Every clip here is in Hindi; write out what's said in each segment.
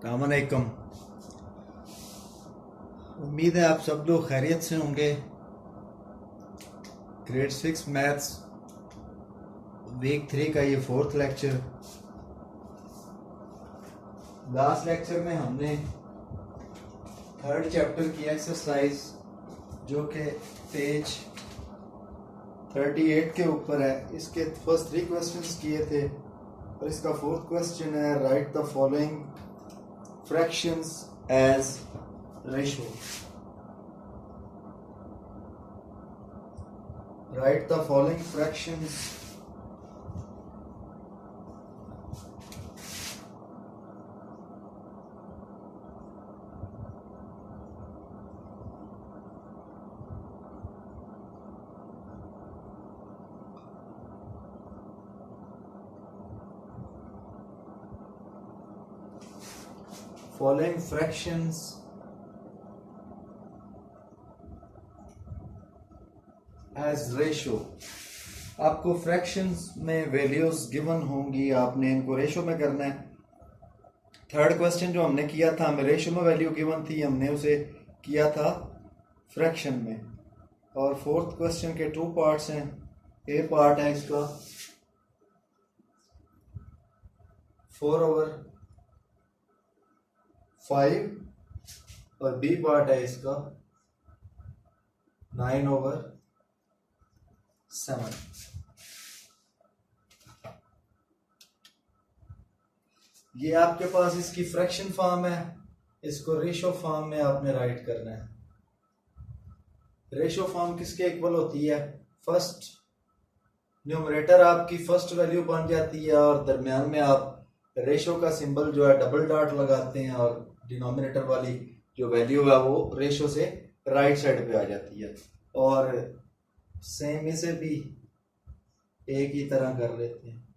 अस्सलामुअलैकुम। उम्मीद है आप सब लोग खैरियत से होंगे। ग्रेड 6 मैथ्स वीक 3 का ये 4th लेक्चर। लास्ट लेक्चर में हमने 3rd चैप्टर की एक्सरसाइज जो कि पेज 38 के ऊपर है, इसके फर्स्ट 3 क्वेश्चंस किए थे और इसका 4th क्वेश्चन है right the following fractions as ratio. Write the following fractions following fractions as ratio। आपको फ्रैक्शंस में वैल्यूज गिवन होंगी, आपने इनको रेशो में करना है। 3rd क्वेश्चन जो हमने किया था, हमें रेशो में वैल्यू गिवन थी, हमने उसे किया था फ्रैक्शन में। और 4th क्वेश्चन के 2 पार्ट्स हैं। ए पार्ट है इसका 4/5 और बी पार्ट है इसका 9/7। ये आपके पास इसकी फ्रैक्शन फॉर्म है, इसको रेशो फॉर्म में आपने राइट करना है। रेशो फॉर्म किसके इक्वल होती है? फर्स्ट न्यूमरेटर आपकी फर्स्ट वैल्यू बन जाती है और दरमियान में आप रेशो का सिंबल जो है डबल डॉट लगाते हैं और डिनोमिनेटर वाली जो वैल्यू है वो रेशो से राइट साइड पे आ जाती है। और सेम इसे भी एक ही तरह कर लेते हैं।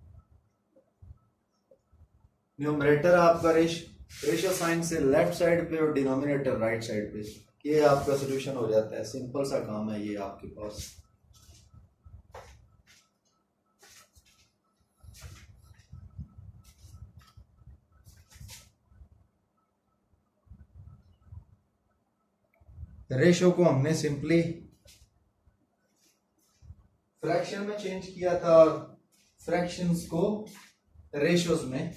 न्यूमरेटर आपका रेशो साइन से लेफ्ट साइड पे और डिनोमिनेटर राइट साइड पे, ये आपका सोल्यूशन हो जाता है। सिंपल सा काम है ये आपके पास। रेशो को हमने सिंपली फ्रैक्शन में चेंज किया था और फ्रैक्शंस को रेशोज में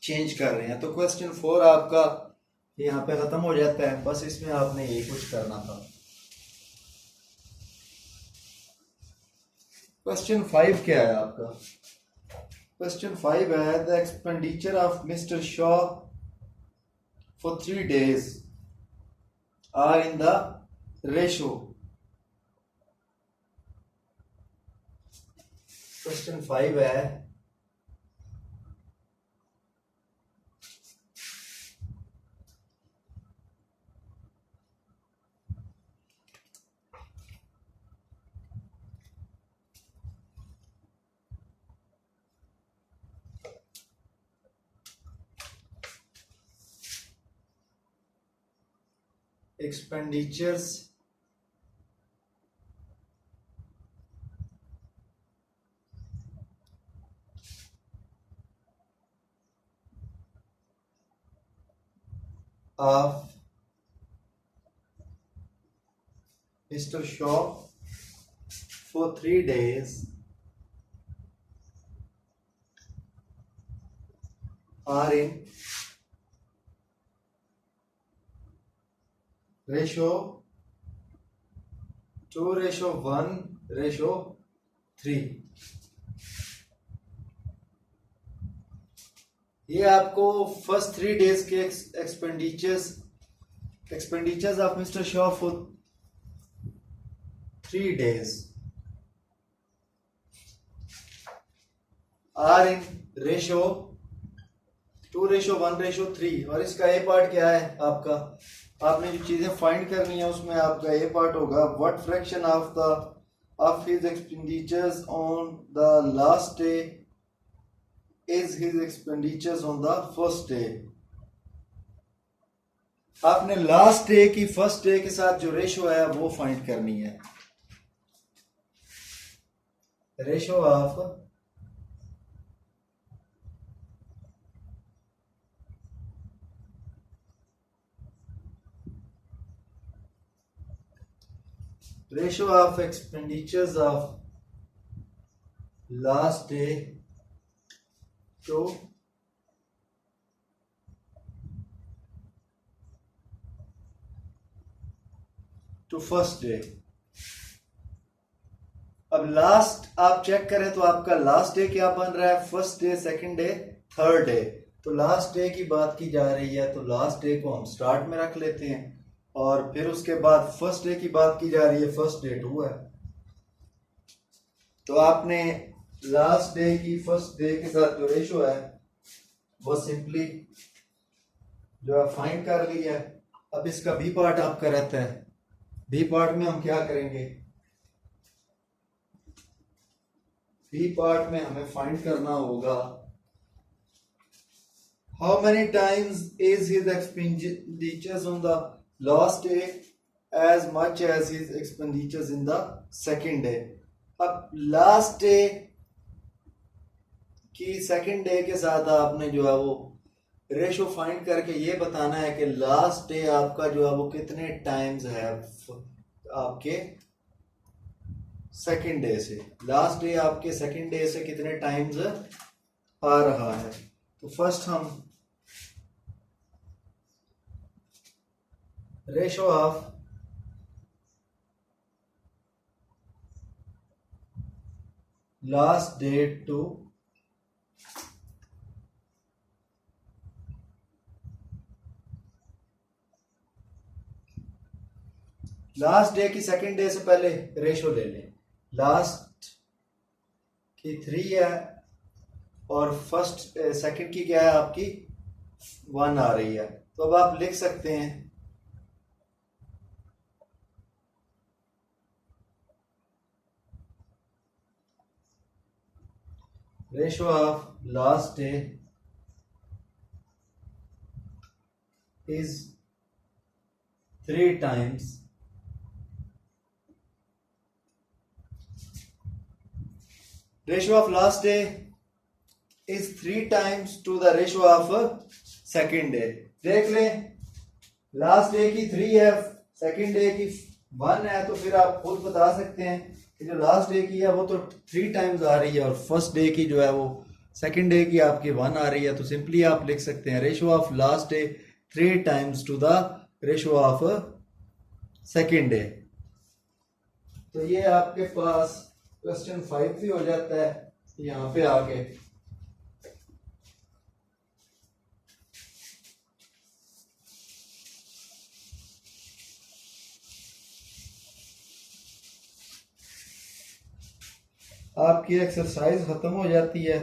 चेंज कर रहे हैं। तो क्वेश्चन 4 आपका यहाँ पे खत्म हो जाता है। बस इसमें आपने ये कुछ करना था। क्वेश्चन 5 क्या है आपका? क्वेश्चन 5 है the expenditure of mister Shaw for 3 days are in the ratio. Question 5 है expenditures of Mr. Shaw for 3 days are in ratio 2:1:3। ये आपको फर्स्ट 3 days के expenditures of mister Shaw for 3 days are in ratio 2:1:3। और इसका ए पार्ट क्या है आपका? आपने जो चीजें फाइंड करनी है उसमें आपका ए पार्ट होगा what fraction of his expenditures on the last day is his expenditures on the first day. आपने लास्ट डे की फर्स्ट डे के साथ जो रेशो है वो फाइंड करनी है। Ratio of ratio of expenditures of last day to first day. अब लास्ट आप चेक करें तो आपका लास्ट डे क्या बन रहा है, first day, second day, third day. तो लास्ट डे की बात की जा रही है तो लास्ट डे को हम स्टार्ट में रख लेते हैं और फिर उसके बाद फर्स्ट डे की बात की जा रही है, फर्स्ट डे 2 है। तो आपने लास्ट डे की फर्स्ट डे के साथ जो रेशो है वो सिंपली जो है फाइंड कर लिया है। अब इसका बी पार्ट आपका रहता है, बी पार्ट में हम क्या करेंगे, बी पार्ट में हमें फाइंड करना होगा how many times is his expenditures on the last day as much as his expenditures in the second day. अब लास्ट डे की सेकंड डे के साथ आपने जो है वो रेशो फाइंड करके ये बताना है कि लास्ट डे आपका जो है वो कितने टाइम्स है आपके सेकंड डे से, लास्ट डे आपके सेकंड डे से कितने टाइम्स आ रहा है। तो फर्स्ट हम ratio of last day to last day की सेकंड डे से पहले रेशो ले लें। लास्ट की 3 है और फर्स्ट सेकंड की क्या है आपकी 1 आ रही है। तो अब आप लिख सकते हैं ratio of last day is 3 times ratio of last day is 3 times to the ratio of second day। देख लें लास्ट डे की 3 है, सेकंड डे की 1 है, तो फिर आप खुद बता सकते हैं कि जो लास्ट डे की है वो तो 3 टाइम्स आ रही है और फर्स्ट डे की जो है वो सेकंड डे की आपकी 1 आ रही है। तो सिंपली आप लिख सकते हैं ratio of last day 3 times to the ratio of second day. तो ये आपके पास क्वेश्चन 5 भी हो जाता है यहाँ पे आके। आपकी एक्सरसाइज खत्म हो जाती है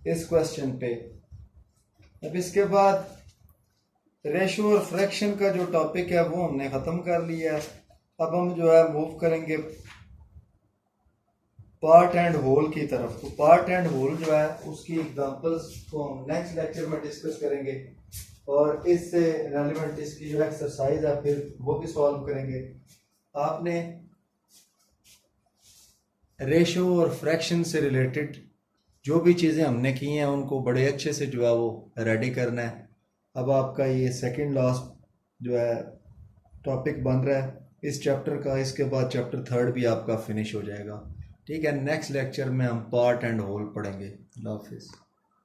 इस क्वेश्चन पे। अब इसके बाद रेशो और फ्रैक्शन का जो टॉपिक है वो हमने खत्म कर लिया है। अब हम जो है मूव करेंगे पार्ट एंड होल की तरफ। तो पार्ट एंड होल जो है उसकी एग्जांपल्स को हम नेक्स्ट लेक्चर में डिस्कस करेंगे और इससे रेलिवेंट इसकी जो एक्सरसाइज है फिर वो भी सॉल्व करेंगे। आपने रेशो और फ्रैक्शन से रिलेटेड जो भी चीज़ें हमने की हैं उनको बड़े अच्छे से जो है वो रेडी करना है। अब आपका ये सेकंड लास्ट जो है टॉपिक बन रहा है इस चैप्टर का, इसके बाद चैप्टर 3 भी आपका फिनिश हो जाएगा। ठीक है, नेक्स्ट लेक्चर में हम पार्ट एंड होल पढ़ेंगे। अल्लाह हाफिज़।